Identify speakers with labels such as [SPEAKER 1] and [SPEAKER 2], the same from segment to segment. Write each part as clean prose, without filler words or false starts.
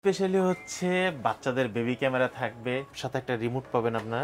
[SPEAKER 1] Specially হচ্ছে বাচ্চাদের baby camera থাকবে, সাথে একটা রিমোট পাবেন, আপনারা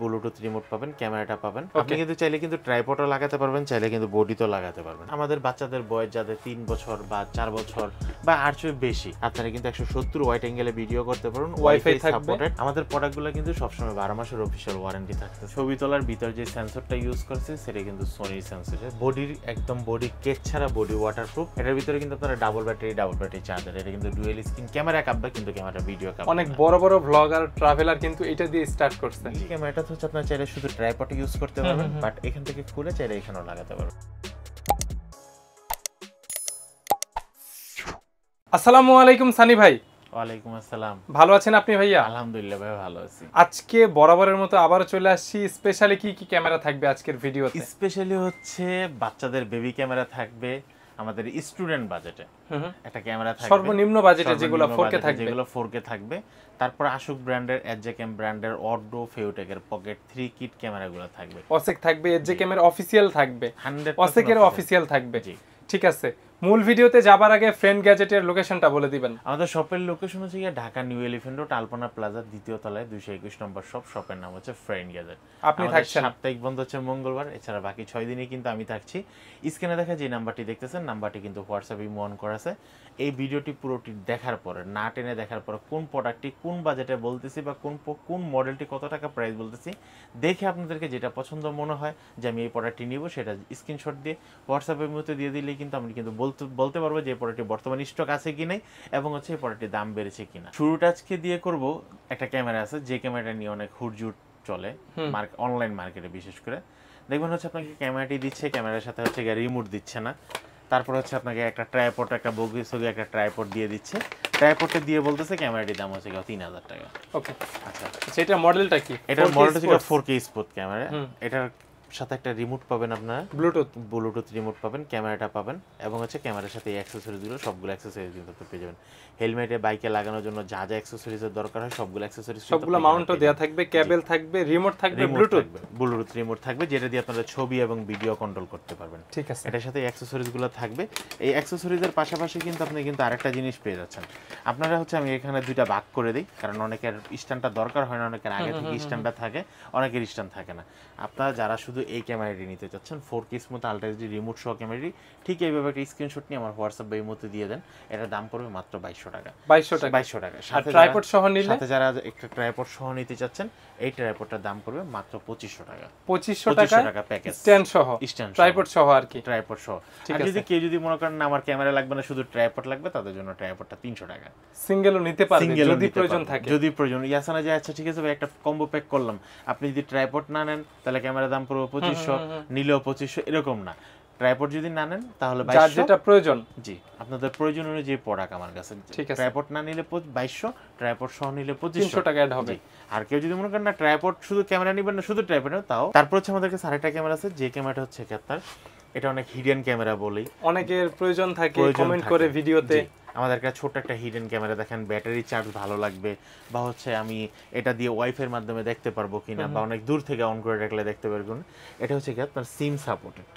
[SPEAKER 1] ব্লুটুথ রিমোট পাবেন, ক্যামেরাটা পাবেন। আপনি কিন্তু চাইলে কিন্তু ট্রাইপডও লাগাতে পারবেন, চাইলে কিন্তু বডিতেও লাগাতে পারবেন। আমাদের বাচ্চাদের বয়স যাদের 3 বছর বা 4 বছর বা 8 চেয়ে বেশি, আপনারা কিন্তু 170 ওয়াইড অ্যাঙ্গেলে ভিডিও করতে পারবেন, ওয়াইফাই সাপোর্টেড। আমাদের প্রোডাক্টগুলো কিন্তু সবসময় 12 মাসের অফিশিয়াল ওয়ারেন্টি থাকছে। ছবি তোলার ভিতর যে সেন্সরটা ইউজ করছে সেটা কিন্তু সোনির সেন্সর। বডির একদম বডি কেট ছাড়া বডি ওয়াটারপ্রুফ। এটার ভিতরে কিন্তু আপনারা ডাবল ব্যাটারি চার্জার। এটা কিন্তু ডুয়েল স্ক্রিন ক্যামেরা কাপবে, কিন্তু ক্যামেরা ভিডিও কাপবে।
[SPEAKER 2] অনেক বড় বড় ব্লগার ট্রাভেলার কিন্তু এটা দিয়ে স্টার্ট করছে।
[SPEAKER 1] এই ক্যামেরাটা হচ্ছে আপনারা চাইলে শুধু ট্রাইপডে ইউজ করতে পারবেন, বাট এখান থেকে খুলে চাইলে এখানেও লাগাতে পারবেন।
[SPEAKER 2] আসসালামু আলাইকুম সানি ভাই।
[SPEAKER 1] ওয়ালাইকুম আসসালাম।
[SPEAKER 2] ভালো আছেন আপনি ভাইয়া?
[SPEAKER 1] আলহামদুলিল্লাহ ভাই, ভালো আছি।
[SPEAKER 2] আজকে বরাবরের মতো আবারও চলে আসছি। স্পেশালি কি কি ক্যামেরা থাকবে আজকের ভিডিওতে?
[SPEAKER 1] স্পেশালি হচ্ছে বাচ্চাদের বেবি ক্যামেরা থাকবে আমাদের স্টুডেন্ট বাজেটে। একটা ক্যামেরা থাকবে
[SPEAKER 2] সর্বনিম্ন বাজেটে, যেগুলো 4K থাকবে,
[SPEAKER 1] যেগুলো 4K থাকবে। তারপর আশুক ব্র্যান্ডের, এজেকেম ব্র্যান্ডের, অডো, ফেউটেকের পকেট 3 কিট ক্যামেরাগুলো থাকবে।
[SPEAKER 2] অসেক থাকবে, এজেকেমের অফিসিয়াল থাকবে,
[SPEAKER 1] 100%
[SPEAKER 2] অসেকের অফিসিয়াল থাকবে।
[SPEAKER 1] জি,
[SPEAKER 2] ঠিক আছে। মূল ভিডিওতে যাবার আগে ফ্রেন্ড গ্যাজেটের লোকেশনটা বলে দিবেন।
[SPEAKER 1] আমাদের শপের লোকেশন হচ্ছে ঢাকা নিউ এলিফ্যান্ট রোড, আলপনা প্লাজার দ্বিতীয় তলায় 221 নম্বর শপ। শপের নাম হচ্ছে ফ্রেন্ড গ্যাজেট।
[SPEAKER 2] আপনি থাকছেন?
[SPEAKER 1] সাপ্তাহিক বন্ধ হচ্ছে মঙ্গলবার, এছাড়া বাকি 6 দিনই কিন্তু আমি থাকছি। স্ক্রিনে দেখা যে নাম্বারটি দেখতেছেন, নাম্বারটি কিন্তু হোয়াটসঅ্যাপে অন করা আছে। এই ভিডিওটি পুরোটি দেখার পরে, না টেনে দেখার পরে, কোন প্রোডাক্টটি কোন বাজেটে বলতেছি বা কোন মডেলটি কত টাকা প্রাইস বলতেছি, দেখে আপনাদেরকে যেটা পছন্দ মনে হয় যে আমি এই প্রোডাক্টটি নিব, সেটা স্ক্রিনশট দিয়ে হোয়াটসঅ্যাপের মধ্যে দিয়ে দিলেই কিন্তু আমি কিন্তু বলতে পারবো যে এই প্রোডাক্টটি বর্তমানে স্টক আছে কি নাই, এবং হচ্ছে এই প্রোডাক্টের দাম বেড়েছে কিনা। শুরুটা আজকে দিয়ে করব। একটা ক্যামেরা আছে, যে ক্যামেরাটা নিয়ে অনেক হুড়জুট চলে অনলাইন মার্কেটে। বিশেষ করে দেখবেন হচ্ছে আপনাকে ক্যামেরাটি দিচ্ছে, ক্যামেরার সাথে হচ্ছে রিমোট দিচ্ছে না। তারপর হচ্ছে আপনাকে একটা ট্রাইপড, একটা বগিসগি একটা ট্রাইপড দিয়ে দিচ্ছে। ট্রাইপডটা দিয়ে বলতেছে ক্যামেরাটির দাম হচ্ছে 3000 টাকা।
[SPEAKER 2] ওকে,
[SPEAKER 1] আচ্ছা,
[SPEAKER 2] সেটা মডেলটা কি?
[SPEAKER 1] এটার মডেলটা হচ্ছে 4K স্পোর্ট ক্যামেরা। এটার সাথে একটা রিমোট পাবেন, আপনারা ব্লুটুথ রিমোট পাবেন, ক্যামেরাটা পাবেন, এবং হচ্ছে ক্যামেরার সাথে এই অ্যাকসেসরিজগুলো, সবগুলো অ্যাকসেসরিজ কিন্তু আপনি পেয়ে যাবেন। হেলমেটে, বাইকে লাগানোর জন্য যা যা অ্যাকসেসরিজের দরকার হয় সবগুলো অ্যাকসেসরিজ,
[SPEAKER 2] সবগুলো মাউন্টও দেয়া থাকবে, কেবল থাকবে, রিমোট থাকবে,
[SPEAKER 1] ব্লুটুথ রিমোট থাকবে, যেটা দিয়ে আপনারা ছবি এবং ভিডিও কন্ট্রোল করতে পারবেন।
[SPEAKER 2] ঠিক আছে।
[SPEAKER 1] এটার সাথে অ্যাকসেসরিজগুলো থাকবে। এই অ্যাকসেসরিজের পাশাপাশি কিন্তু আপনি কিন্তু আরেকটা জিনিস পেয়ে যাচ্ছেন। আপনারা হচ্ছে, আমি এখানে দুইটা ভাগ করে দিই, কারণ অনেকের স্ট্যান্ডটা দরকার হয় না, অনেকের আগে থেকে স্ট্যান্ডটা থাকে, অনেকের স্ট্যান্ড থাকে না। আপনারা যারা শুধু এই ক্যামেরাটি নিতে চাচ্ছেন, 4K smooth ultra HD remote সহ ক্যামেরাটি, ঠিক এইভাবে একটা স্ক্রিনশট নিয়ে আমার হোয়াটসঅ্যাপ বা ইমোতে দিয়ে দেন। এটার দাম পড়বে মাত্র 2200 টাকা।
[SPEAKER 2] 2200 টাকা। সাথে ট্রাইপড সহ নিলে,
[SPEAKER 1] সাথে যারা একটা ট্রাইপড সহ নিতে চাচ্ছেন, এই ট্রাইপডটার দাম পড়বে মাত্র 2500 টাকা।
[SPEAKER 2] 2500 টাকা প্যাকেজ, স্ট্যান্ড সহ, ট্রাইপড সহ আর কি,
[SPEAKER 1] ট্রাইপড সহ। আর যদি কেউ যদি মনে করেন না আমার ক্যামেরা লাগবে না, শুধু ট্রাইপড লাগবে, তাদের জন্য ট্রাইপডটা 300 টাকা।
[SPEAKER 2] সিঙ্গেলও নিতে পারবেন যদি প্রয়োজন থাকে।
[SPEAKER 1] যদি প্রয়োজন ইয়াসানা যে আচ্ছা ঠিক আছে ভাই, একটা কম্বো প্যাক করলাম, আপনি যদি ট্রাইপড না নেন তাহলে ক্যামেরার দাম পড়বে 2500, নিলেও 2500, এরকম না। ট্রাইপড যদি না নেন তাহলে 2200,
[SPEAKER 2] যেটা প্রয়োজন।
[SPEAKER 1] জি, আপনাদের প্রয়োজন অনুযায়ী প্রোডাক্ট আমার কাছে। ট্রাইপড না নিলে 2200, ট্রাইপড সহ নিলে 2500
[SPEAKER 2] টাকা অ্যাড হবে।
[SPEAKER 1] আর কেউ যদি মনে করেন না ট্রাইপড শুধু ক্যামেরা নেবেন না, শুধু ট্রাইপড, তাও। তারপর হচ্ছে আমাদের কাছে আরেকটা ক্যামেরা আছে, যে ক্যামেরাটা হচ্ছে আপনার, এটা অনেক হিডেন ক্যামেরা বলেই
[SPEAKER 2] অনেকের প্রয়োজন থাকে, কমেন্ট করে ভিডিওতে।
[SPEAKER 1] আমাদের কাছে ছোট একটা হিডেন ক্যামেরা দেখেন, ব্যাটারি চার্জ ভালো লাগবে, বা হচ্ছে আমি এটা দিয়ে ওয়াইফাই এর মাধ্যমে দেখতে পারবো কিনা, বা অনেক দূর থেকে অন করে রাখলে দেখতে পারবেন। এটা হচ্ছে কি আপনার সিম সাপোর্টেড,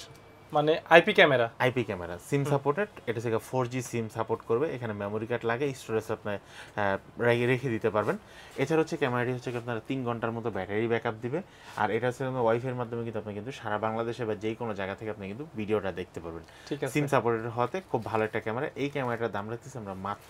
[SPEAKER 2] মানে আইপি ক্যামেরা
[SPEAKER 1] সিম সাপোর্টেড। এটা থেকে 4G সিম সাপোর্ট করবে। এখানে মেমোরি কার্ড লাগে, স্টোরেজ আপনি রেখে দিতে পারবেন। এছাড়া হচ্ছে ক্যামেরাটি হচ্ছে আপনার 3 ঘন্টার মতো ব্যাটারি ব্যাকআপ দিবে। আর এটা হচ্ছে ওয়াইফাই এর মাধ্যমে কিন্তু আপনি কিন্তু সারা বাংলাদেশে বা যে কোনো জায়গা থেকে আপনি কিন্তু ভিডিওটা দেখতে পারবেন। সিম সাপোর্টেড হওয়াতে খুব ভালো একটা ক্যামেরা। এই ক্যামেরাটার দাম রাখতেছি আমরা মাত্র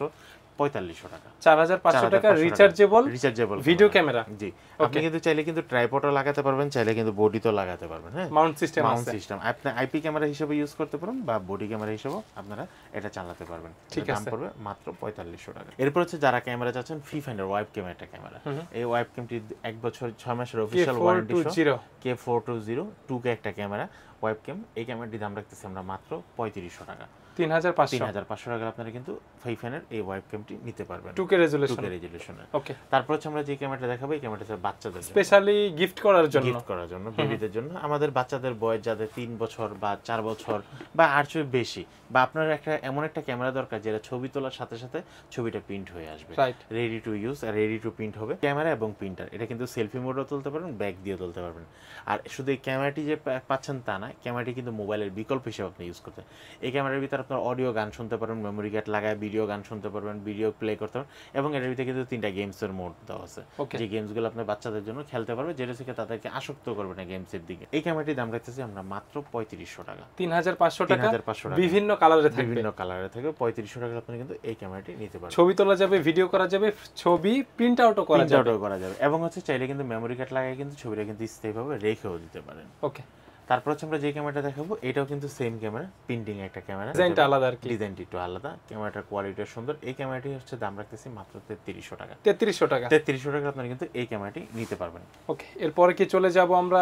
[SPEAKER 1] 4500 টাকা।
[SPEAKER 2] 4500 টাকা রিচার্জেবল ভিডিও ক্যামেরা।
[SPEAKER 1] জি, আপনি কিন্তু চাইলে কিন্তু ট্রাইপডও লাগাতে পারবেন, চাইলে কিন্তু বডিতেও লাগাতে পারবেন। হ্যাঁ,
[SPEAKER 2] মাউন্ট সিস্টেম
[SPEAKER 1] আপনি আইপি ক্যামেরা হিসেবে ইউজ করতে পারেন, বা বডি ক্যামেরা হিসেবেও আপনারা এটা চালাতে পারবেন। দাম পড়বে মাত্র 4500 টাকা। এরপর হচ্ছে যারা ক্যামেরা চাচ্ছেন, ফ্রি ফাইন্ডার ওয়াইপ ক্যামেরাটা ক্যামেরা, এই ওয়াইপ ক্যামটি 1 বছর 6 মাসের অফিশিয়াল ওয়ারেন্টি সহ K420 2K একটা ক্যামেরা ওয়াইপ ক্যাম। এই ক্যামেরাটির দাম রাখতেছি আমরা মাত্র 3500 টাকা। 3500 টাকা আপনারা কিন্তু ফাইফানের এই ওয়াইপ ক্যামটি নিতে পারবেন,
[SPEAKER 2] 2K রেজোলিউশনে। ওকে,
[SPEAKER 1] তারপর হচ্ছে আমরা যে ক্যামেরাটা দেখাবো, এই ক্যামেরাটা হচ্ছে বাচ্চাদের
[SPEAKER 2] স্পেশালি গিফট করার জন্য,
[SPEAKER 1] বেবিদের জন্য। আমাদের বাচ্চাদের বয়স যাদের 3 বছর বা 4 বছর বা 8 চেয়ে বেশি, বা আপনার একটা এমন একটা ক্যামেরা দরকার যেটা ছবি তোলার সাথে সাথে ছবিটা প্রিন্ট হয়ে আসবে, রেডি টু ইউজ আর রেডি টু প্রিন্ট হবে। ক্যামেরা এবং প্রিন্টার, এটা কিন্তু সেলফি মোডও তুলতে পারবেন, ব্যাক দিয়ে তুলতে পারবেন। আর শুধু এই ক্যামেরাটি যে পাচ্ছেন তা না, ক্যামেরাটি কিন্তু মোবাইলের বিকল্প হিসেবে আপনি ইউজ করতে। এই ক্যামেরার ভিতরে আপনার অডিও গান শুনতে পারবেন, মেমোরি কার্ড লাগায় ভিডিও গান শুনতে পারবেন, ভিডিও প্লে করতে পারবেন, এবং এটার ভিতরে কিন্তু 3টা গেমসের মোড দেওয়া আছে, যে গেমসগুলো আপনার বাচ্চাদের জন্য খেলতে পারবে, যেটা থেকে তাদেরকে আসক্ত করবে না গেমসের দিকে। এই ক্যামেরাটির দাম রাখতেছি আমরা মাত্র 3500 টাকা,
[SPEAKER 2] 3500 টাকা,
[SPEAKER 1] 3500 টাকা,
[SPEAKER 2] বিভিন্ন কালারে থাকবে,
[SPEAKER 1] বিভিন্ন কালারে থাকবে। 3500 টাকা আপনি কিন্তু এই ক্যামেরাটি নিতে পারবেন।
[SPEAKER 2] ছবি তোলা যাবে, ভিডিও করা যাবে, ছবি প্রিন্ট আউটও করা যাবে,
[SPEAKER 1] এবং হচ্ছে চাইলে কিন্তু মেমোরি কার্ড লাগায় কিন্তু ছবিটা কিন্তু স্থায়ীভাবে রেখেও দিতে পারেন।
[SPEAKER 2] ওকে,
[SPEAKER 1] তারপর হচ্ছে আমরা যে ক্যামেরাটা দেখাবো এটাও কিন্তু সেম ক্যামেরা, প্রিন্টিং একটা ক্যামেরা,
[SPEAKER 2] ডিজাইনটা আলাদা আর কি,
[SPEAKER 1] ডিজাইনটি একটু আলাদা, ক্যামেরাটার কোয়ালিটিও সুন্দর। এই ক্যামেরাটি হচ্ছে দাম রাখতেছি মাত্র 3300 টাকা,
[SPEAKER 2] 3300 টাকা,
[SPEAKER 1] 3300 টাকা আপনারা কিন্তু এই ক্যামেরাটি নিতে পারবেন।
[SPEAKER 2] ওকে, এরপরে কি চলে যাব আমরা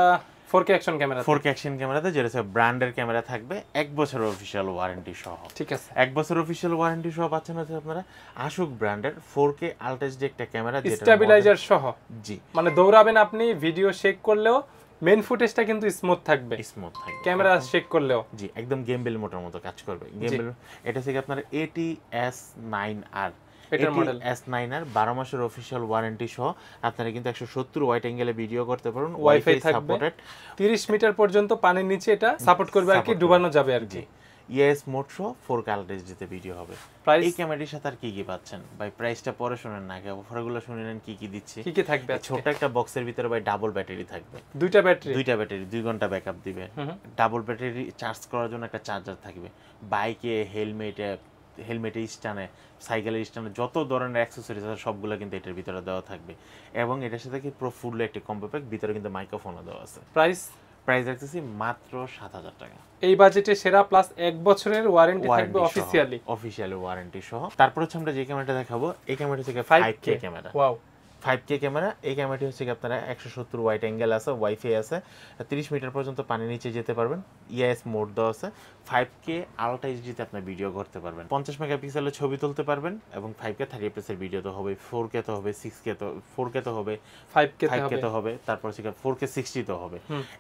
[SPEAKER 2] 4K action camera,
[SPEAKER 1] 4K action ক্যামেরাতে যেটা হচ্ছে ব্র্যান্ডের ক্যামেরা থাকবে, 1 বছরের অফিশিয়াল ওয়ারেন্টি সহ।
[SPEAKER 2] ঠিক আছে,
[SPEAKER 1] 1 বছর অফিশিয়াল ওয়ারেন্টি সহ পাচ্ছেন হচ্ছে আপনারা আশুক ব্র্যান্ডের 4K আলট্রা এইচডি একটা ক্যামেরা, যেটা
[SPEAKER 2] স্টেবিলাইজার সহ,
[SPEAKER 1] জি,
[SPEAKER 2] মানে দৌড়াবেন আপনি, ভিডিও শেক করলেও মেইন ফুটেজটা কিন্তু স্মুথ থাকবে, ক্যামেরা শেক করলেও,
[SPEAKER 1] জি, একদম গেমবেল মোটর মতো কাজ করবে। গেমবেল এটা থেকে আপনার AT-S9R,
[SPEAKER 2] এটার মডেল
[SPEAKER 1] S9R 12 মাসের অফিশিয়াল ওয়ারেন্টি সহ আপনারা কিন্তু 170 ওয়াইড অ্যাঙ্গেলে ভিডিও করতে পারবেন, ওয়াইফাই সাপোর্টেড,
[SPEAKER 2] 30 মিটার পর্যন্ত পানির নিচে এটা সাপোর্ট করবে আর কি, ডুবানো যাবে আর কি।
[SPEAKER 1] ইএস মোড সহ 4K আলট্রা এইচডিতে ভিডিও হবে। এই ক্যামেরাটির সাথে আর কি কি পাচ্ছেন ভাই? প্রাইসটা পরে শুনেন না, আগে অফারগুলো শুনে নেন কি কি দিচ্ছে,
[SPEAKER 2] কি কি থাকবে।
[SPEAKER 1] ছোট একটা বক্সের ভিতরে ভাই ডাবল ব্যাটারি থাকবে,
[SPEAKER 2] দুইটা ব্যাটারি,
[SPEAKER 1] 2 ঘন্টা ব্যাকআপ দিবে, ডাবল ব্যাটারি চার্জ করার জন্য একটা চার্জার থাকবে, বাইকে, হেলমেটে স্ট্যান্ডে, সাইকেলের স্ট্যান্ডে যত ধরনের অ্যাক্সেসরিজ আছে সবগুলো কিন্তু এটার ভিতরে দেওয়া থাকবে, এবং এটার সাথে কি পুরো ফুল একটি কম্বো প্যাক, ভিতরে কিন্তু মাইক্রোফোনও দেওয়া আছে। প্রাইস রাখতেছি মাত্র 7000 টাকা,
[SPEAKER 2] এই বাজেটে সেরা, প্লাস 1 বছরের ওয়ারেন্টি থাকবে
[SPEAKER 1] অফিশিয়ালি ওয়ারেন্টি সহ। তারপর হচ্ছে আমরা যে ক্যামেরাটা দেখাবো এই ক্যামেরাটা থেকে 5K camera,
[SPEAKER 2] wow,
[SPEAKER 1] 5K camera. এই ক্যামেরাটি হচ্ছে আপনারা 170 ওয়াইড অ্যাঙ্গেল আছে, ওয়াইফাই আছে, 30 মিটার পর্যন্ত পানির নিচে যেতে পারবেন, ইএস মোড দেওয়া আছে, 5K আলট্রা এইচডিতে আপনি ভিডিও করতে পারবেন, 50 মেগাপিক্সেলের ছবি তুলতে পারবেন, এবং 5K 30 fps এর ভিডিও তো হবে, 4K তো হবে, 6K তো 4K তো হবে, 5K তো হবে, তারপর হচ্ছে 4K 60 তো হবে।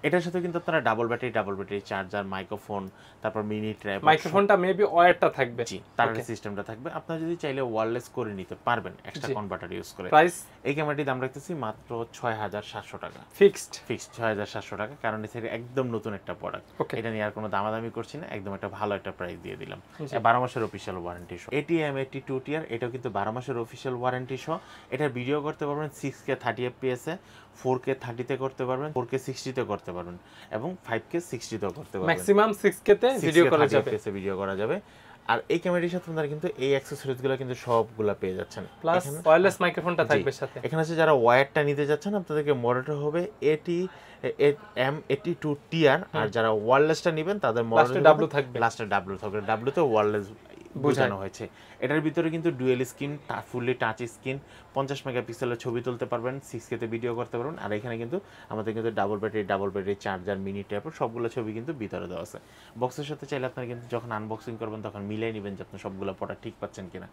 [SPEAKER 1] এটার সাথে কিন্তু আপনারা ডাবল ব্যাটারি চার্জার, মাইক্রোফোন, তারপর মিনি ট্র্যাপ,
[SPEAKER 2] মাইক্রোফোনটা মেবি ওয়্যারটা থাকবে,
[SPEAKER 1] জি, তার সিস্টেমটা থাকবে। আপনারা যদি চাইলে ওয়্যারলেস করে নিতে পারবেন এক্সট্রা কনভার্টার ইউজ করে।
[SPEAKER 2] প্রাইস
[SPEAKER 1] এই ক্যামেরাটির দাম রাখতেছি মাত্র 6700 টাকা,
[SPEAKER 2] ফিক্সড
[SPEAKER 1] 6700 টাকা, কারণ এটা একদম নতুন একটা প্রোডাক্ট, এটা নিয়ে আর কোনো দামাদামি করছি না, একদম একটা ভালো একটা প্রাইস দিয়ে দিলাম। 12 মাসের অফিশিয়াল ওয়ারেন্টি সহ ATM82 টিয়ার, এটাও কিন্তু 12 মাসের অফিশিয়াল ওয়ারেন্টি সহ। এটা ভিডিও করতে পারবেন 6K 30 fps এ, 4K 30 তে করতে পারবেন, 4K 60 তে করতে পারবেন, এবং 5K 60 তেও করতে পারবেন,
[SPEAKER 2] ম্যাক্সিমাম 6K তে ভিডিও করা যাবে।
[SPEAKER 1] আর এই ক্যামেরাটির সাথে আপনারা কিন্তু এই অ্যাকসেসরিজগুলো কিন্তু সবগুলা পেয়ে যাচ্ছেন,
[SPEAKER 2] প্লাস ওয়্যারলেস মাইক্রোফোনটা থাকবে সাথে।
[SPEAKER 1] এখানে আছে যারা ওয়্যারটা নিতে যাচ্ছেন আপনাদেরকে মডেলটা হবে AT-M82 টিয়ার, আর যারা ওয়্যারলেসটা নেবেন তাদের মডেল
[SPEAKER 2] ডাব্লিউ থাকবে,
[SPEAKER 1] লাস্টে ডাব্লিউ থাকবে, ডাব্লিউতে ওয়্যারলেস বোঝানো হয়েছে। এটার ভিতরে কিন্তু dual screen, fully touch screen, 50 মেগাপিক্সেলের ছবি তুলতে পারবেন, 6K তে ভিডিও করতে পারবেন, আর এখানে কিন্তু আমাদের কিন্তু double battery charger, mini tap, সবগুলো ছবি কিন্তু ভিতরে দেওয়া আছে। বক্সের সাথে চাইলে আপনারা কিন্তু যখন আনবক্সিং করবেন তখন মিলাই নেবেন যে আপনি সবগুলো প্রোডাক্ট ঠিক পাচ্ছেন কিনা।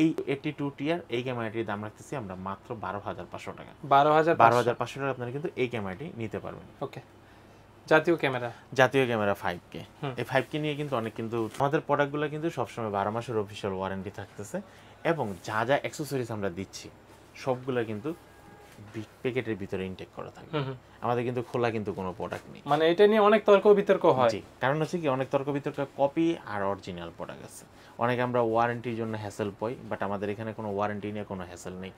[SPEAKER 1] এই 82 টিয়ার এই ক্যামেরাটির দাম রাখতেছি আমরা মাত্র 12500 টাকা, 12500 টাকা আপনারা কিন্তু এই ক্যামেরাটি নিতে পারবেন।
[SPEAKER 2] ওকে, জাতীয় ক্যামেরা 5K, এই 5K নিয়ে কিন্তু অনেক কিন্তু আমাদের প্রোডাক্টগুলো কিন্তু সবসময় 12 মাসের অফিশিয়াল ওয়ারেন্টি থাকতেছে, এবং যা যা অ্যাকসেসরিজ আমরা দিচ্ছি সবগুলো কিন্তু প্যাকেটের ভিতরে ইনটেক করা থাকে, আমাদের কিন্তু খোলা কিন্তু কোনো প্রোডাক্ট নেই। মানে এটা নিয়ে অনেক তর্ক বিতর্ক হয়,
[SPEAKER 1] জি, কারণ হচ্ছে কি অনেক তর্ক বিতর্ক কপি আর অরিজিনাল প্রোডাক্ট আছে, অনেক আমরা ওয়ারেন্টির জন্য হ্যাসেল পাই, বাট আমাদের এখানে কোনো ওয়ারেন্টি নিয়ে কোনো হ্যাসেল নেই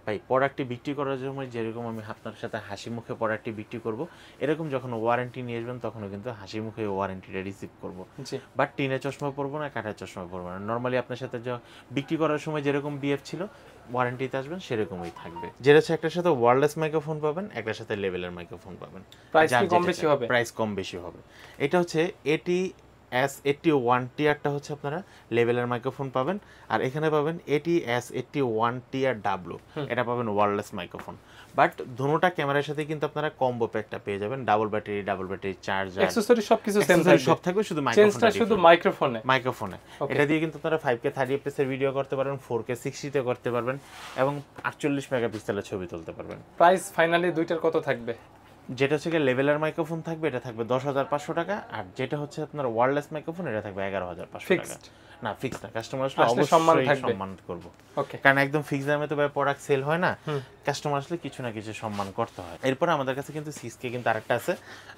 [SPEAKER 1] ভাই। প্রোডাক্টটি বিক্রি করার সময় যেরকম আমি আপনার সাথে হাসি মুখে প্রোডাক্টটি বিক্রি করব, এরকম যখন ওয়ারেন্টি নিয়ে আসবেন তখনও কিন্তু হাসি মুখে ওয়ারেন্টিটা রিসিভ করব, বাট টিনে চশমা পরবো না, কাঁটার চশমা পরবো না। নর্মালি আপনার সাথে বিক্রি করার সময় যেরকম বিহেভ ছিল ওয়ারেন্টিতে আসবেন সেরকমই থাকবে। যেটা হচ্ছে একটার সাথে ওয়্যারলেস মাইক্রোফোন পাবেন, একটার সাথে লেভেলের মাইক্রোফোন পাবেন, প্রাইস কম বেশি হবে। এটা হচ্ছে AT-S81 টিয়ারটা হচ্ছে আপনারা লেভেলের মাইক্রোফোন পাবেন, আর এখানে পাবেন AT-S81 টিয়ার ডাব্লিউ, এটা পাবেন ওয়্যারলেস মাইক্রোফোন। বাট দুটোটা ক্যামেরার সাথে কিন্তু আপনারা কম্বো প্যাকটা পেয়ে যাবেন, ডাবল ব্যাটারি চার্জার,
[SPEAKER 2] অ্যাকসেসরি সবকিছু সেম থাকবে,
[SPEAKER 1] সব থাকবে, শুধু মাইক্রোফোনে। এটা দিয়ে কিন্তু আপনারা 5K 30 fps এর ভিডিও করতে পারবেন, 4K 60 তে করতে পারবেন, এবং 48 মেগাপিক্সেলের ছবি তুলতে পারবেন।
[SPEAKER 2] প্রাইস ফাইনালি দুইটার কত থাকবে?
[SPEAKER 1] যেটা হচ্ছে লেভেলের মাইক্রোফোন থাকবে এটা থাকবে 10500 টাকা, আর যেটা হচ্ছে আপনার ওয়্যারলেস মাইক্রোফোন এটা থাকবে 11500 টাকা। না, ফিক্স না, কাস্টমার আসলে অবশ্যই সম্মান করব, কারণ একদম ফিক্স দামে তো ভাই প্রোডাক্ট সেল হয় না। কাস্টমার আসলে কিছু না কিছু সম্মান করতে হয়। এরপর আমাদের কাছে কিন্তু 6K কিন্তু আরেকটা আছে।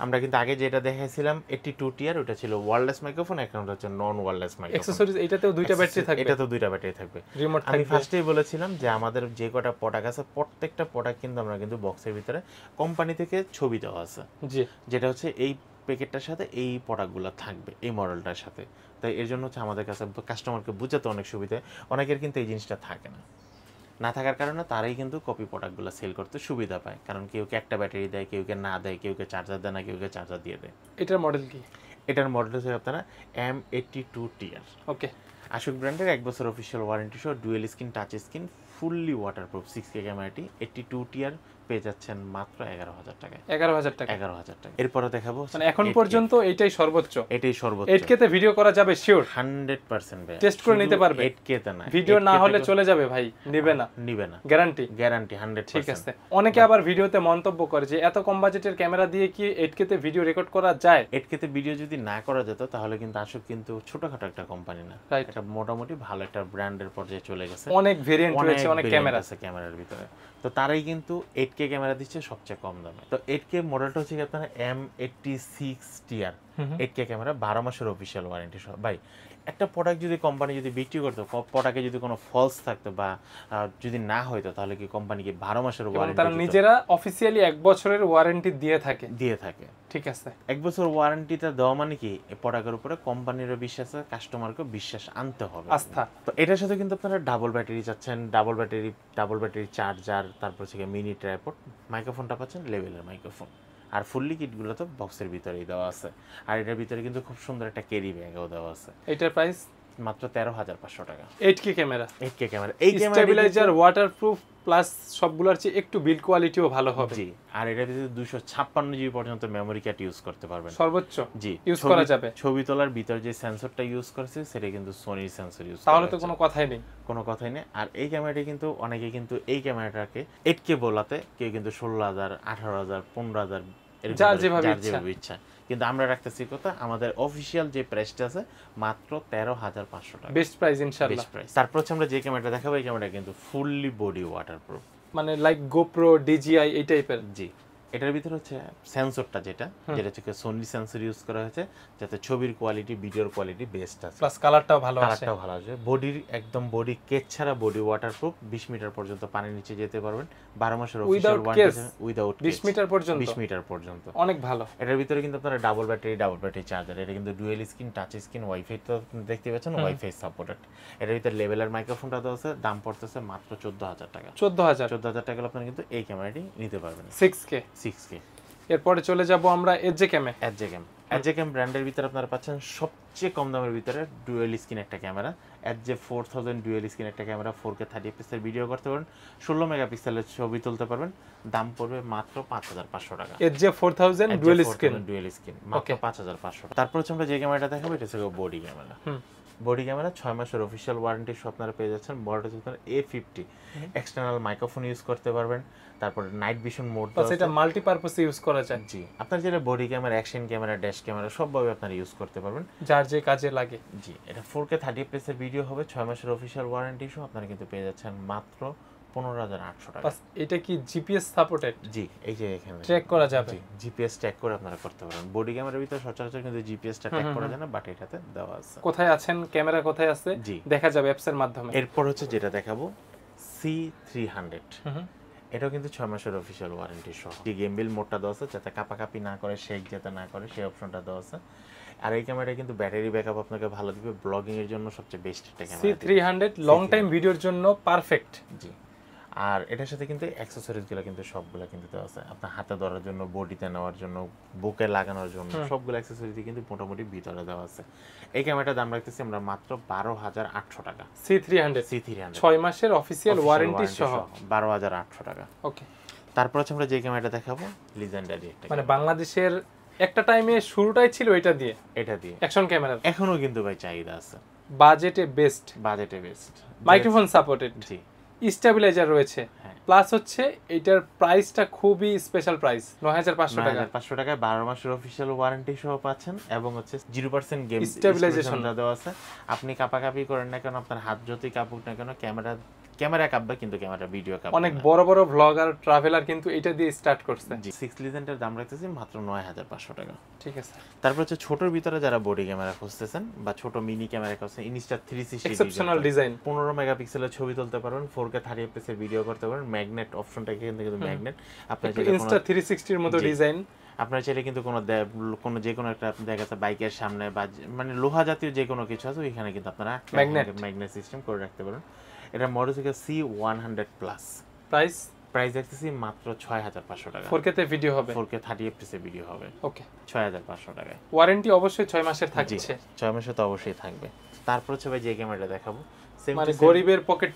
[SPEAKER 1] আমরা কিন্তু আগে যেটা দেখাইছিলাম 82 টিয়ার, ওটা ছিল ওয়্যারলেস মাইক্রোফোন, এখন ওটা হচ্ছে নন ওয়্যারলেস মাইক্রোফোন।
[SPEAKER 3] অ্যাকসেসরিজ এটাতেও দুইটা ব্যাটারি থাকবে?
[SPEAKER 1] এটাতেও দুইটা ব্যাটারি থাকবে।
[SPEAKER 3] রিমোট
[SPEAKER 1] আমি ফার্স্টেই বলেছিলাম যে আমাদের যে কটা প্রোডাক্ট আছে প্রত্যেকটা প্রোডাক্ট কিন্তু আমরা কিন্তু বক্সের ভিতরে কোম্পানি থেকে ছবি দেওয়া আছে,
[SPEAKER 3] জি,
[SPEAKER 1] যেটা হচ্ছে এই প্যাকেটটার সাথে এই প্রোডাক্টগুলো থাকবে এই মডেলটার সাথে। তাই এর জন্য হচ্ছে আমাদের কাছে কাস্টমারকে বুঝাতে অনেক সুবিধা। অনেকের কিন্তু এই জিনিসটা থাকে না থাকার কারণে তারাই কিন্তু কপি প্রোডাক্টগুলো সেল করতে সুবিধা পায়, কারণ কেউকে একটা ব্যাটারি দেয়, কেউকে না দেয়, কেউকে চার্জার দেয় না, কেউকে চার্জার দিয়ে দেয়।
[SPEAKER 3] এটার মডেল কি?
[SPEAKER 1] এটার মডেল হচ্ছে আপনারা M82 টিয়ার।
[SPEAKER 3] ওকে,
[SPEAKER 1] আশুক ব্র্যান্ডের 1 বছর অফিসিয়াল ওয়ারেন্টি সহ dual screen touch screen fully waterproof 6K ক্যামেরাটি 82 টিয়ার পেয়ে যাচ্ছেন মাত্র 11,000 টাকায়।
[SPEAKER 3] 11,000 টাকা?
[SPEAKER 1] 11,000 টাকা। এরপরে দেখাবো
[SPEAKER 3] মানে এখন পর্যন্ত এটাই সর্বোচ্চ?
[SPEAKER 1] এটাই সর্বোচ্চ।
[SPEAKER 3] 8K তে ভিডিও করা যাবে শিওর?
[SPEAKER 1] 100% ভাই,
[SPEAKER 3] টেস্ট করে নিতে পারবে?
[SPEAKER 1] 8K তে না,
[SPEAKER 3] ভিডিও না হলে চলে যাবে ভাই, নেবে না?
[SPEAKER 1] নিবে না,
[SPEAKER 3] গ্যারান্টি?
[SPEAKER 1] গ্যারান্টি 100%।
[SPEAKER 3] ঠিক আছে। অনেকে আবার ভিডিওতে মন্তব্য করে যে এত কম বাজেটের ক্যামেরা দিয়ে কি 8K তে ভিডিও রেকর্ড করা যায়?
[SPEAKER 1] 8K তে ভিডিও যদি না করা যেত তাহলে কিন্তু আশুক কিন্তু ছোটখাটো একটা কোম্পানি না, এটা মোটামুটি ভালো একটা ব্র্যান্ডের পর্যায়ে চলে গেছে।
[SPEAKER 3] অনেক ভেরিয়েন্ট রয়েছে, অনেক ক্যামেরা
[SPEAKER 1] আছে ক্যামেরার ভিতরে। তো তারাই কিন্তু 8K ক্যামেরা দিচ্ছে সবচেয়ে কম দামে। তো 8K মডেলটা হচ্ছে আপনার M86 টিয়ার 8K ক্যামেরা, 12 মাসের অফিসিয়াল ওয়ারেন্টি সহ। ভাই একটা প্রোডাক্ট যদি কোম্পানি যদি বিক্রি করতো, প্রোডাক্টে যদি কোনো ফলস থাকতো বা যদি না হইতো, তাহলে কি কোম্পানি কি 12 মাসের ওয়ারেন্টি?
[SPEAKER 3] তারা নিজেরা অফিসিয়ালি 1 বছরের ওয়ারেন্টি দিয়ে থাকে।
[SPEAKER 1] ঠিক
[SPEAKER 3] আছে।
[SPEAKER 1] 1 বছর ওয়ারেন্টিটা দেওয়া মানে কি এই প্রোডাক্টের উপরে কোম্পানিরও বিশ্বাস আছে, কাস্টমারকে বিশ্বাস আনতে হবে,
[SPEAKER 3] আস্থা। তো
[SPEAKER 1] এটার সাথে কিন্তু আপনারা ডাবল ব্যাটারি চাচ্ছেন, ডাবল ব্যাটারি চার্জার, তারপর হচ্ছে মিনি ট্রাইপড, মাইক্রোফোনটা পাচ্ছেন লেভেলের মাইক্রোফোন, আর ফুললি কিটগুলো তো বক্সের ভিতরেই দেওয়া আছে। আর এটার ভিতরে কিন্তু খুব সুন্দর একটা ক্যারি ব্যাগও দেওয়া আছে।
[SPEAKER 3] এটার প্রাইস
[SPEAKER 1] মাত্র 13,500 টাকা।
[SPEAKER 3] 8K camera.
[SPEAKER 1] এই ক্যামেরা
[SPEAKER 3] স্টেবিলাইজার, ওয়াটারপ্রুফ প্লাস সবগুলোর চেয়ে একটু বিল্ড কোয়ালিটিও ভালো হবে।
[SPEAKER 1] জি, আর এটার ভিতরে 256 জিবি পর্যন্ত মেমরি কার্ড ইউজ করতে পারবেন
[SPEAKER 3] সর্বোচ্চ।
[SPEAKER 1] জি,
[SPEAKER 3] ইউজ করা যাবে।
[SPEAKER 1] ছবি তোলার ভিতর যে সেন্সরটা ইউজ করেছে সেটা কিন্তু সোনির সেন্সর ইউজ করা,
[SPEAKER 3] তাহলে তো কোনো কথাই নেই।
[SPEAKER 1] আর এই ক্যামেরাটি কিন্তু অনেকে কিন্তু এই ক্যামেরাটাকে 8K বলাতে কেউ কিন্তু 16,000, 18,000, 15,000
[SPEAKER 3] যার যেভাবে
[SPEAKER 1] ইচ্ছা, কিন্তু আমরা রাখতেছি কথা আমাদের অফিশিয়াল যে প্রাইসটা আছে মাত্র 13,500 টাকা,
[SPEAKER 3] বেস্ট প্রাইস ইনশাআল্লাহ।
[SPEAKER 1] তারপর হচ্ছে আমরা যে ক্যামেরাটা দেখাবো এই ক্যামেরাটা কিন্তু ফুললি বডি ওয়াটারপ্রুফ,
[SPEAKER 3] মানে লাইক গোপ্রো, ডিজিআই এই টাইপের।
[SPEAKER 1] জি, এটার ভিতরে হচ্ছে সেন্সরটা যেটা হচ্ছে সোনি সেন্সর ইউজ করা হয়েছে, যাতে ছবির কোয়ালিটি, ভিডিওর কোয়ালিটি বেস্ট আছে,
[SPEAKER 3] প্লাস কালারটাও ভালো
[SPEAKER 1] আসে। বডির একদম বডি কেস ছাড়া বডি ওয়াটারপ্রুফ, 20 মিটার পর্যন্ত পানির নিচে যেতে পারবেন, 12 মাসের অফিশিয়াল ওয়ারেন্টি উইদাউট
[SPEAKER 3] 20 মিটার পর্যন্ত,
[SPEAKER 1] 20 মিটার পর্যন্ত,
[SPEAKER 3] অনেক ভালো।
[SPEAKER 1] এটার ভিতরে কিন্তু আপনারা ডাবল ব্যাটারি চার্জার, এটা কিন্তু dual screen touch screen, wifi তো দেখতে পাচ্ছেন, ওয়াইফাই সাপোর্টেড। এটার ভিতরে লেভেলের মাইক্রোফোনটা দেওয়া আছে, দাম পড়তেছে মাত্র 14,000 টাকা।
[SPEAKER 3] 14,000
[SPEAKER 1] টাকা আপনারা কিন্তু এই ক্যামেরাটি নিতে পারবেন
[SPEAKER 3] 6K। এরপরে চলে যাব আমরা
[SPEAKER 1] এজেক্যাম ব্র্যান্ডের ভিতরে আপনারা পাচ্ছেন সবচেয়ে কম দামের ভিতরে ডুয়েল স্ক্রিন একটা ক্যামেরা, FJ4000 ডুয়েল স্ক্রিন একটা ক্যামেরা, 4K 30 পিক্সেল ভিডিও করতে পারবেন, 16 মেগাপিক্সেলের ছবি তুলতে পারবেন, দাম পড়বে মাত্র 5,500 টাকা।
[SPEAKER 3] FJ4000 ডুয়েল স্ক্রিন
[SPEAKER 1] মাত্র 5,500 টাকা। তারপর হচ্ছে আমরা যে ক্যামেরাটা দেখাবো এটা হচ্ছে বডি ক্যামেরা, 6 মাসের অফিশিয়াল ওয়ারেন্টি সহ আপনারা পেয়ে যাচ্ছেন। বড়টা হচ্ছে A50 এক্সটার্নাল মাইক্রোফোন ইউজ করতে পারবেন, তারপরে নাইট ভিশন মোড আছে,
[SPEAKER 3] এটা মাল্টিপারপাসে ইউজ করা যায়।
[SPEAKER 1] জি, আপনার যেটা body camera, action camera, dash camera সবভাবে আপনারা ইউজ করতে পারবেন,
[SPEAKER 3] যার যে কাজে লাগে।
[SPEAKER 1] জি, এটা 4K 30 fps এর ভিডিও হবে, 6 মাসের অফিশিয়াল ওয়ারেন্টি সহ আপনারা কিন্তু পেয়ে যাচ্ছেন মাত্র 15,800 টাকা।
[SPEAKER 3] এটা কি জিপিএস সাপোর্টেড?
[SPEAKER 1] জি, এই যে এখানে
[SPEAKER 3] ট্র্যাক করা যাবে,
[SPEAKER 1] জিপিএস ট্র্যাক করে আপনারা করতে পারেন। বডি ক্যামেরার ভিতরে সচরাচর কিন্তু জিপিএস টা ট্র্যাক করা যায় না, বাট এটাতে দেওয়া আছে।
[SPEAKER 3] কোথায় আছেন, ক্যামেরা কোথায় আছে দেখা যাবে অ্যাপস এর মাধ্যমে।
[SPEAKER 1] এরপর হচ্ছে যেটা দেখাবো C300, এটাও কিন্তু 6 মাসের অফিশিয়াল ওয়ারেন্টি সহ। গেমবিল মোডটা দেওয়া আছে, যাতে কাপাকাপি না করে, শেক যাতে না করে, সেই অপশনটা দেওয়া আছে। আর এই ক্যামেরাটা কিন্তু ব্যাটারি ব্যাকআপ আপনাকে ভালো দিবে, ব্লগিং এর জন্য সবচেয়ে বেস্ট একটা ক্যামেরা।
[SPEAKER 3] C300 লং টাইম ভিডিওর জন্য পারফেক্ট।
[SPEAKER 1] জি, আর এটার সাথে কিন্তু অ্যাকসেসরিজগুলো কিন্তু সবগুলো কিন্তু দেওয়া আছে, আপনার হাতে ধরার জন্য, বডিতে নেওয়ার জন্য, বুকে লাগানোর জন্য সবগুলো অ্যাকসেসরিজ কিন্তু মোটামুটি ভিতরে দেওয়া আছে। এই ক্যামেরাটার দাম রাখতেছি আমরা মাত্র 12,800 টাকা।
[SPEAKER 3] C300 6 মাসের অফিশিয়াল ওয়ারেন্টি সহ
[SPEAKER 1] 12,800 টাকা।
[SPEAKER 3] ওকে,
[SPEAKER 1] তারপর হচ্ছে আমরা যে ক্যামেরাটা দেখাবো লিজেন্ডারি একটা,
[SPEAKER 3] মানে বাংলাদেশের একটা টাইমে শুরুটাই ছিল এটা দিয়ে অ্যাকশন ক্যামেরা।
[SPEAKER 1] এখনো কিন্তু ভাই চাহিদা আছে,
[SPEAKER 3] বাজেটে বেস্ট, মাইক্রোফোন সাপোর্টেড, জি, স্টেবিলাইজার রয়েছে, প্লাস হচ্ছে এটার প্রাইসটা খুবই স্পেশাল প্রাইস, 9,500 টাকা।
[SPEAKER 1] 9,500 টাকায় 12 মাসের অফিশিয়াল ওয়ারেন্টি সহ পাচ্ছেন, এবং হচ্ছে 0% গেম
[SPEAKER 3] স্টেবিলাইজেশন
[SPEAKER 1] দেওয়া আছে। আপনি কাপাকাপি করেন না কেন, আপনার হাত যতই কাঁপুক না কেন, ক্যামেরা ক্যামেরা কাঁপবে কিন্তু ক্যামেরা ভিডিও কাঁপবে
[SPEAKER 3] অনেক বড় বড় ব্লগার ট্রাভেলার কিন্তু এটা দিয়ে স্টার্ট করছে।
[SPEAKER 1] জি 6 লিজেন্ডের দাম রাখতেছি মাত্র 9500 টাকা।
[SPEAKER 3] ঠিক আছে।
[SPEAKER 1] তারপর হচ্ছে ছোটর ভিতরে যারা বডি ক্যামেরা খুঁজতেছেন বা ছোট মিনি ক্যামেরা খুঁজছেন, ইনস্টা 360
[SPEAKER 3] এক্সেপশনাল ডিজাইন,
[SPEAKER 1] 15 মেগাপিক্সেলের ছবি তুলতে পারবেন, 4K 30 fps এর ভিডিও করতে পারবেন। ম্যাগনেট অপশনটা কিন্তু ম্যাগনেট, আপনার
[SPEAKER 3] ইনস্টা 360 এর মতো ডিজাইন।
[SPEAKER 1] আপনার চাইলে কিন্তু কোনো যে কোনো একটা দেখা যাচ্ছে বাইকের সামনে বা মানে লোহা জাতীয় যে কোনো কিছু আছে ওইখানে কিন্তু আপনারা ম্যাগনেট সিস্টেম করে রাখতে পারেন। এটা মডেল থেকে C100 প্লাস। প্রাইস দেখতেছি মাত্র 6500 টাকা।
[SPEAKER 3] 4K তে ভিডিও হবে,
[SPEAKER 1] 4K 30 fps এর ভিডিও হবে।
[SPEAKER 3] ওকে
[SPEAKER 1] 6500 টাকায়।
[SPEAKER 3] ওয়ারেন্টি অবশ্যই 6 মাসের থাকছে।
[SPEAKER 1] 6 মাসে তো অবশ্যই থাকবে। তারপর হচ্ছে ভাই যে ক্যামেরাটা দেখাবো
[SPEAKER 3] মানে গরিবের পকেট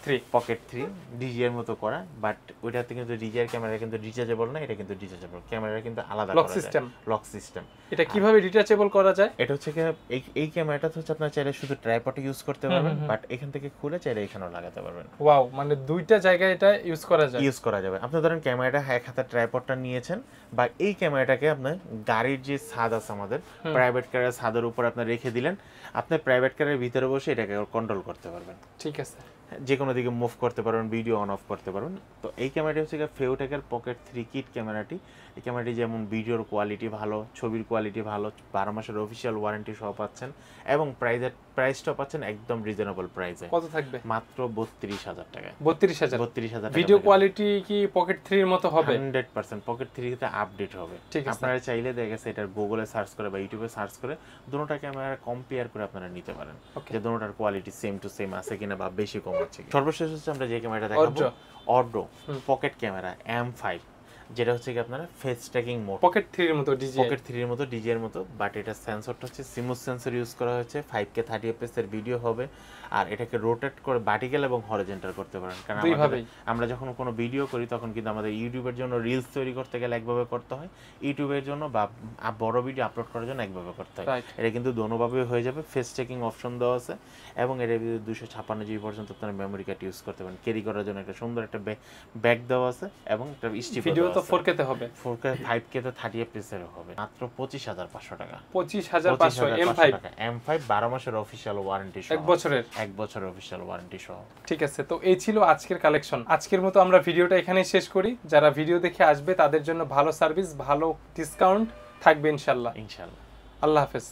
[SPEAKER 3] 3
[SPEAKER 1] ডিজি এর মতো করা, বাট ওইটাতে কিন্তু ডিজি এর ক্যামেরা কিন্তু রিচার্জেবল না, এটা কিন্তু রিচার্জেবল ক্যামেরা, কিন্তু আলাদা
[SPEAKER 3] লক সিস্টেম।
[SPEAKER 1] Lock system.
[SPEAKER 3] এটা কিভাবে রিচার্জেবল করা যায়?
[SPEAKER 1] এটা হচ্ছে এই ক্যামেরাটা হচ্ছে আপনারা চাইলে শুধু ট্রাইপডে ইউজ করতে পারবেন, বাট এখান থেকে খুলে চাইলে এখানেও লাগাতে পারবেন।
[SPEAKER 3] ওয়াও, মানে দুইটা জায়গায় এটা ইউজ করা
[SPEAKER 1] যাবে। আপনি ধরেন ক্যামেরাটা এক হাতে ট্রাইপডটা নিয়েছেন, বা এই ক্যামেরাটাকে আপনি গাড়ির যে ছাদ আছে আমাদের প্রাইভেট কারের ছাদের উপর আপনি রেখে দিলেন, আপনি প্রাইভেট কারের ভিতরে বসে এটাকে কন্ট্রোল করতে পারবেন।
[SPEAKER 3] ঠিক আছে।
[SPEAKER 1] যে কোনো দিকে মুভ করতে পারবেন, ভিডিও অন অফ করতে পারবেন। তো এই ক্যামেরাটি হচ্ছে ফেউটেকের পকেট 3 কিট ক্যামেরাটি। এই ক্যামেরাটি যেমন ভিডিওর কোয়ালিটি ভালো, ছবির কোয়ালিটি ভালো, 12 মাসের অফিসিয়াল ওয়ারেন্টি সহ পাচ্ছেন, এবং প্রাইসটা পাচ্ছেন একদম রিজনেবল প্রাইসে।
[SPEAKER 3] কত থাকবে?
[SPEAKER 1] মাত্র 32000 টাকায়।
[SPEAKER 3] 32000 ভিডিও কোয়ালিটি কি পকেট 3 এর মতো হবে?
[SPEAKER 1] 100% পকেট 3 তে আপডেট হবে। আপনারা চাইলে দেখা গেছে এটা গুগলে সার্চ করে বা ইউটিউবে সার্চ করে দুটোটা ক্যামেরা কম্পেয়ার করে আপনারা নিতে পারেন, যে দুটোটার কোয়ালিটি সেম টু সেম আছে কিনা বা বেশি কম আছে। সর্বশেষ হচ্ছে আমরা যে ক্যামেরাটা দেখাবো অড্রো পকেট ক্যামেরা M5, যেটা হচ্ছে কি আপনারা ফেস ট্র্যাকিং মোড,
[SPEAKER 3] পকেট 3 এর মতো ডিজি
[SPEAKER 1] এর মতো, বাট এটা সেন্সরটা হচ্ছে সিমুস সেন্সর ইউজ করা হয়েছে। 5K 30 fps এর ভিডিও হবে, আর এটাকে রোটেট করে ভার্টিক্যাল এবং হরিজন্টাল করতে পারেন। কারণ আমরা যখন কোনো ভিডিও করি তখন কিন্তু আমাদের ইউটিউবের জন্য রিলস তৈরি করতে গেলে একভাবে করতে হয়, ইউটিউবের জন্য বা বড় ভিডিও আপলোড করার জন্য একভাবে করতে হয়। এটা কিন্তু দোনোভাবেই হয়ে যাবে। ফেস ট্র্যাকিং অপশন দেওয়া আছে, এবং এর ভিতরে 256 জিবি পর্যন্ত আপনারা মেমরি কার্ড ইউজ করতে পারেন। ক্যারি করার জন্য একটা সুন্দর একটা ব্যাগ দেওয়া আছে, এবং একটা স্টিক
[SPEAKER 3] ভিডিও তো 4K তে হবে,
[SPEAKER 1] 4K 5K তে 30 fps এর হবে। মাত্র 25500 টাকা।
[SPEAKER 3] 25500
[SPEAKER 1] M5 12 মাসের অফিশিয়াল ওয়ারেন্টি সহ, 1 বছরের অফিশিয়াল ওয়ারেন্টি সহ।
[SPEAKER 3] ঠিক আছে, তো এই ছিল আজকের কালেকশন। আজকের মতো আমরা ভিডিওটা এখানেই শেষ করি। যারা ভিডিও দেখে আসবে তাদের জন্য ভালো সার্ভিস, ভালো ডিসকাউন্ট থাকবে ইনশাআল্লাহ।
[SPEAKER 1] ইনশাআল্লাহ।
[SPEAKER 3] আল্লাহ হাফেজ।